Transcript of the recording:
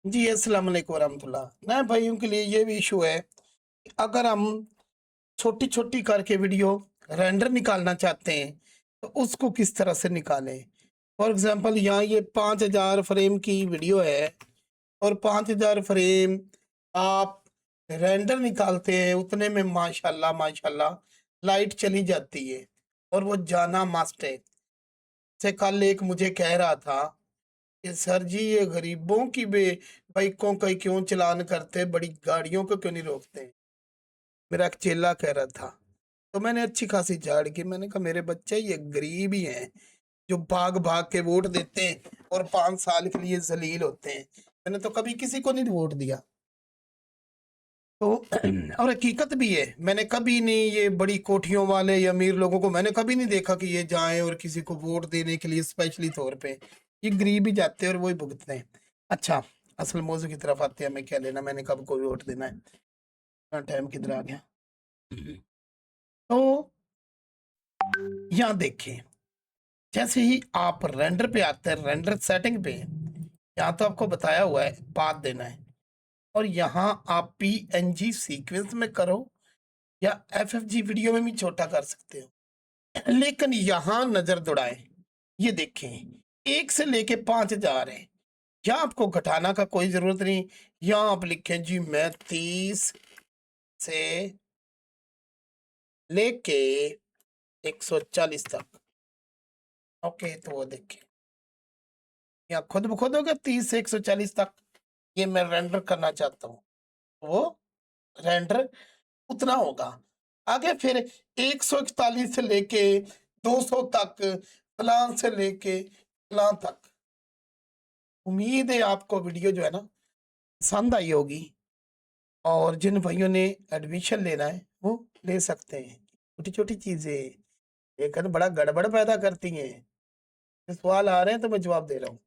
जी, अस्सलाम वालेकुम वरहमतुल्लाह। नए भाइयों के लिए ये भी इशू है, अगर हम छोटी-छोटी करके वीडियो रेंडर निकालना चाहते हैं, तो उसको किस तरह से निकालें? फॉर एग्ज़ाम्पल यहाँ ये 5000 फ्रेम की वीडियो है और 5000 फ्रेम आप रेंडर निकालते हैं, उतने में माशाअल्लाह माशाअल्लाह लाइट चली जाती है और वो जाना मस्ट है। से कल एक मुझे कह रहा था कि सर जी ये गरीबों की बाइकों का ही क्यों चालान करते हैं, बड़ी गाड़ियों को क्यों नहीं रोकते? मेरा एक चेला कह रहा था। तो मैंने अच्छी खासी झाड़ की, मैंने कहा मेरे बच्चे ये गरीब ही हैं, जो भाग-भाग के वोट देते हैं और 5 साल के लिए ज़लील होते हैं। मैंने तो कभी किसी को नहीं वोट दिया। तो और हकीकत भी है, मैंने कभी नहीं ये बड़ी कोठियों वाले या अमीर लोगों को मैंने कभी नहीं देखा कि ये जाएँ और किसी को वोट देने के लिए स्पेशली तौर पे। ये गरीब ही जाते हैं और वही भुगतते हैं। अच्छा, असल मौज़ू की तरफ आते हैं, हमें क्या लेना, मैंने कब को वोट देना है। इतना टाइम किधर आ गया? तो यहाँ देखें, जैसे ही आप रेंडर पे आते हैं, रेंडर सेटिंग पे, यहाँ तो आपको बताया हुआ है पाथ देना है और यहाँ आप पीएनजी सीक्वेंस में करो या एफएफजी वीडियो में भी छोटा कर सकते हो। लेकिन यहाँ नजर दौड़ाएं, ये देखें 1 से लेके 5000 है। यहाँ आपको घटाना का कोई जरूरत नहीं। यहाँ आप लिखें जी मैं 30 से लेके 140 तक। ओके, तो वो देखें यहाँ खुद ब खुद होगा 30 से 140 तक। ये मैं रेंडर करना चाहता हूँ, वो रेंडर उतना होगा। आगे फिर 141 से लेके 200 तक, फलां से लेके फलां तक। उम्मीद है आपको वीडियो जो है ना पसंद आई होगी और जिन भाइयों ने एडमिशन लेना है वो ले सकते हैं। छोटी-छोटी चीज़ें लेकिन बड़ा गड़बड़ पैदा करती हैं। सवाल आ रहे हैं तो मैं जवाब दे रहा हूँ।